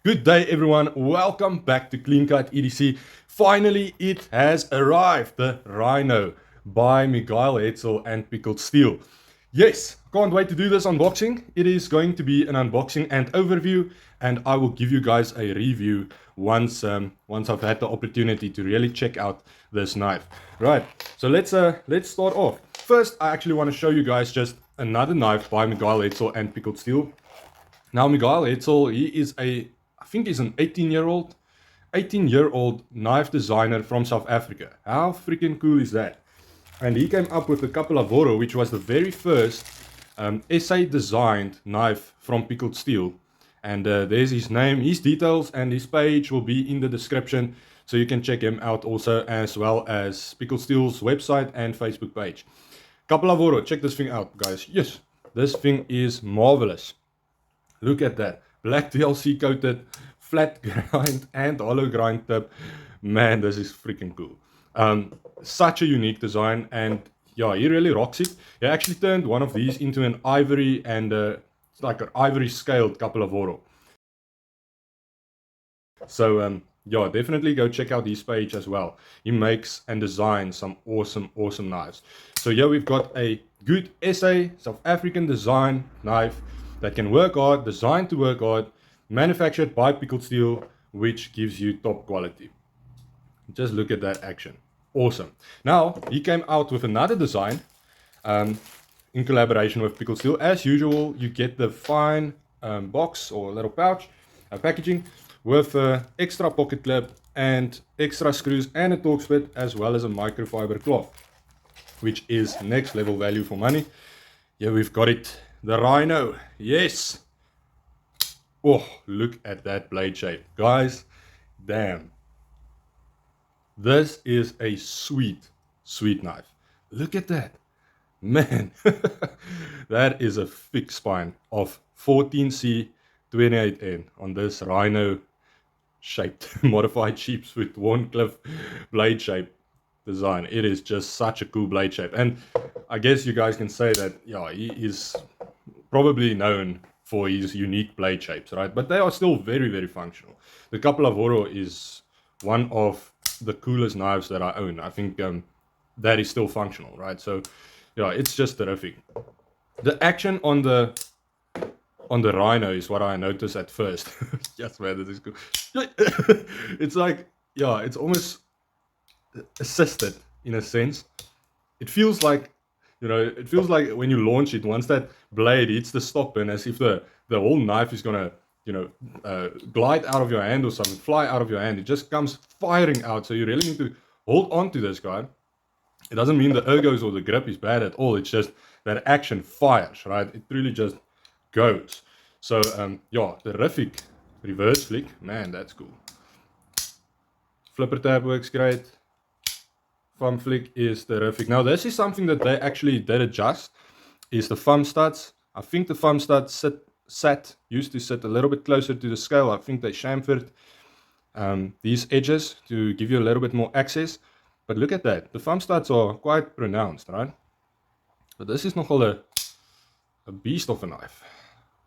Good day, everyone. Welcome back to Clean Cut EDC. Finally, it has arrived, the Rhino by Miguel Hetzel and Pickled Steel. Yes, can't wait to do this unboxing. It is going to be an unboxing and overview, and I will give you guys a review once I've had the opportunity to really check out this knife. Right, so let's start off. First, I actually want to show you guys just another knife by Miguel Hetzel and Pickled Steel. Now, Miguel Hetzel, I think he's an 18-year-old knife designer from South Africa. How freaking cool is that? And he came up with the Voro, which was the very first SA designed knife from Pickled Steel. And there's his name, his details, and his page will be in the description, so you can check him out also, as well as Pickled Steel's website and Facebook page. Voro, check this thing out, guys. Yes, this thing is marvelous. Look at that. Black DLC coated, flat grind and hollow grind tip. Man, this is freaking cool. Such a unique design, and yeah, he really rocks it. He actually turned one of these into an ivory, and it's like an ivory scaled Voro. So yeah, definitely go check out his page as well. He makes and designs some awesome knives. So yeah, we've got a good SA South African design knife that can work hard, designed to work hard, manufactured by Pickled Steel, which gives you top quality. Just look at that action. Awesome. Now, he came out with another design in collaboration with Pickled Steel. As usual, you get the fine box or little pouch packaging with extra pocket clip and extra screws and a Torx bit, as well as a microfiber cloth, which is next level value for money. Yeah, we've got it. The Rhino. Yes. Oh, look at that blade shape. Guys, damn. This is a sweet knife. Look at that. Man, that is a thick spine of 14C 28N on this Rhino shaped modified sheepsfoot Warncliffe blade shape design. It is just such a cool blade shape. And I guess you guys can say that, yeah, he is probably known for his unique blade shapes, right? But they are still very functional. The Voro is one of the coolest knives that I own. I think that is still functional, right? So yeah, it's just terrific. The action on the Rhino is what I noticed at first. Yes, man, this is cool. It's like, yeah, it's almost assisted in a sense. It feels like, it feels like when you launch it, once that blade hits the stop pin, as if the whole knife is gonna, glide out of your hand or something, fly out of your hand. It just comes firing out. So you really need to hold on to this guy. It doesn't mean the ergos or the grip is bad at all. It's just that action fires, right? It really just goes. So yeah, terrific reverse flick. Man, that's cool. Flipper tab works great. Thumb flick is terrific. Now, this is something that they actually did adjust, is the thumb studs. I think the thumb studs used to sit a little bit closer to the scale. I think they chamfered these edges to give you a little bit more access. But look at that. The thumb studs are quite pronounced, right? But this is nogal a beast of a knife.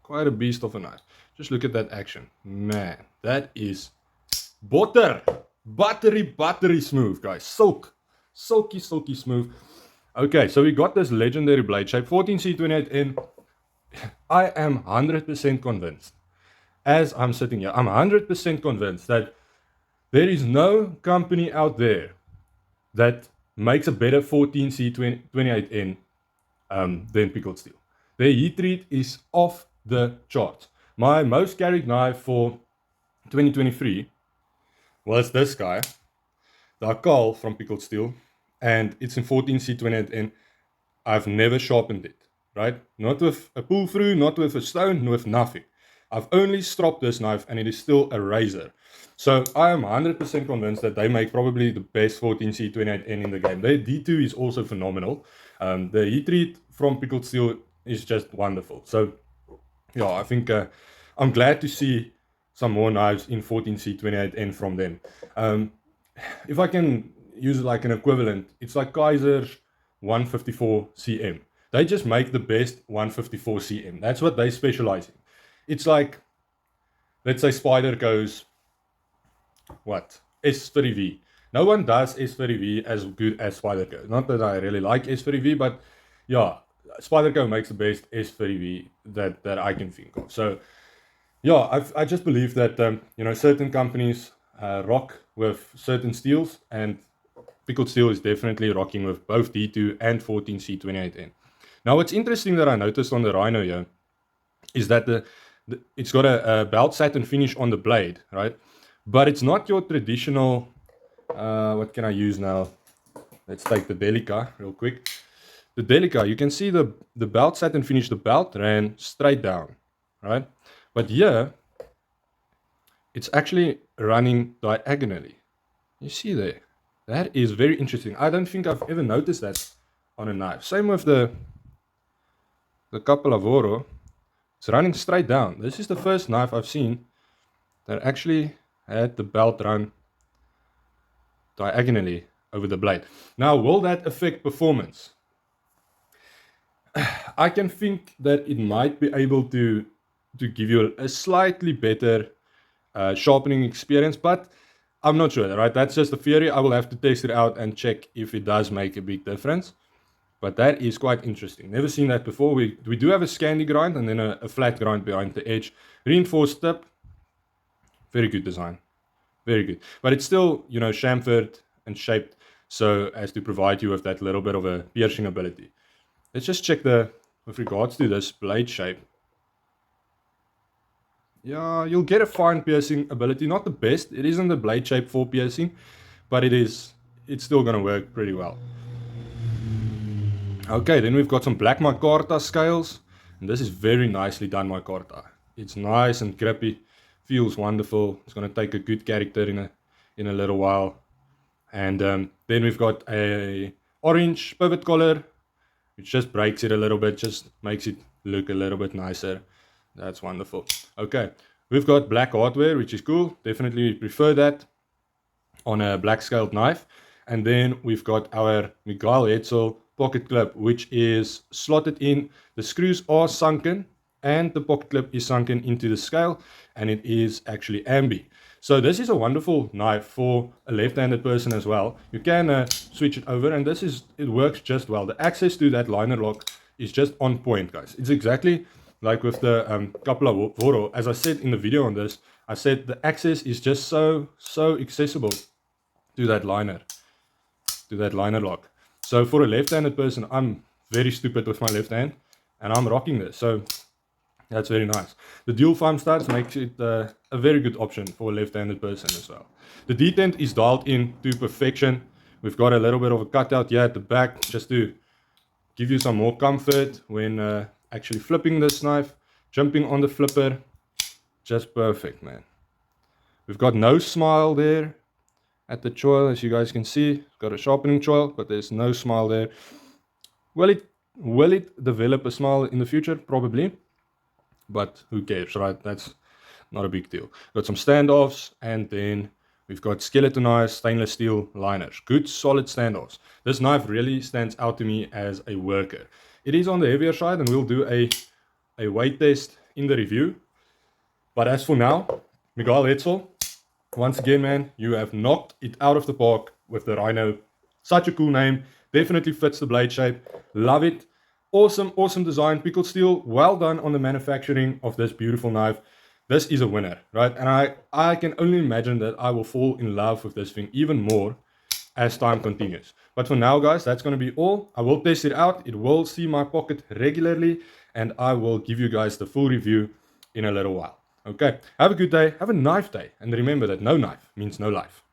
Quite a beast of a knife. Just look at that action. Man, that is buttery smooth, guys. Silky smooth. Okay, so we got this legendary blade shape, 14C28N. I am 100% convinced, as I'm sitting here, I'm 100% convinced that there is no company out there that makes a better 14C28N than Pickled Steel. Their heat treat is off the charts. My most carried knife for 2023 was this guy, the Akal from Pickled Steel, and it's in 14C28N. I've never sharpened it, right? Not with a pull through, not with a stone, with nothing. I've only stropped this knife, and it is still a razor. So I am 100% convinced that they make probably the best 14C28N in the game. Their D2 is also phenomenal. The heat treat from Pickled Steel is just wonderful. So yeah, I think I'm glad to see some more knives in 14C28N from them. If I can use like an equivalent, it's like Kaiser's 154 CM. They just make the best 154 CM. That's what they specialize in. It's like let's say Spider goes, what, S30V. No one does S30V as good as Spyderco. Not that I really like S30V, but yeah, Spyderco makes the best S30V that I can think of. So yeah, I just believe that you know, certain companies rock with certain steels, and Pickled Steel is definitely rocking with both D2 and 14C28N. Now, what's interesting that I noticed on the Rhino here is that it's got a belt satin finish on the blade, right? But it's not your traditional. What can I use now? Let's take the Delica real quick. The Delica, you can see the belt satin finish. The belt ran straight down, right? But here, it's actually running diagonally. You see there? That is very interesting. I don't think I've ever noticed that on a knife. Same with the Capolavoro. It's running straight down. This is the first knife I've seen that actually had the belt run diagonally over the blade. Now, will that affect performance? I can think that it might be able to give you a slightly better sharpening experience, but I'm not sure, right? That's just a theory. I will have to test it out and check if it does make a big difference. But that is quite interesting. Never seen that before. We do have a Scandi grind and then a flat grind behind the edge. Reinforced tip. Very good design. Very good. But it's still, you know, chamfered and shaped so as to provide you with that little bit of a piercing ability. Let's just check with regards to this blade shape. Yeah, you'll get a fine piercing ability. Not the best. It isn't the blade shape for piercing, but it's still going to work pretty well. Okay, then we've got some black Micarta scales. And this is very nicely done Micarta. It's nice and grippy. Feels wonderful. It's going to take a good character in a little while. And then we've got a orange pivot collar, which just breaks it a little bit, just makes it look a little bit nicer. That's wonderful. Okay, we've got black hardware, which is cool. Definitely prefer that on a black scaled knife. And then we've got our Miguel Hetzel pocket clip, which is slotted in. The screws are sunken and the pocket clip is sunken into the scale, and it is actually ambi. So this is a wonderful knife for a left-handed person as well. You can switch it over, and it works just well. The access to that liner lock is just on point, guys. It's exactly like with the Capolavoro. As I said in the video on this, I said the access is just so accessible to that liner lock. So for a left-handed person, I'm very stupid with my left hand, and I'm rocking this. So that's very nice. The dual thumb studs makes it a very good option for a left-handed person as well. The detent is dialed in to perfection. We've got a little bit of a cutout here at the back just to give you some more comfort when actually flipping this knife, jumping on the flipper. Just perfect, man. We've got no smile there at the choil, as you guys can see. It's got a sharpening choil, but there's no smile there. Will it develop a smile in the future? Probably. But who cares, right? That's not a big deal. Got some standoffs, and then we've got skeletonized stainless steel liners. Good, solid standoffs. This knife really stands out to me as a worker. It is on the heavier side, and we'll do a weight test in the review. But as for now, Miguel Hetzel, once again, man, you have knocked it out of the park with the Rhino. Such a cool name. Definitely fits the blade shape. Love it. Awesome design. Pickled Steel, well done on the manufacturing of this beautiful knife. This is a winner, right? And I can only imagine that I will fall in love with this thing even more as time continues. But for now, guys, that's going to be all. I will test it out. It will see my pocket regularly, and I will give you guys the full review in a little while. Okay, have a good day. Have a knife day. And remember that no knife means no life.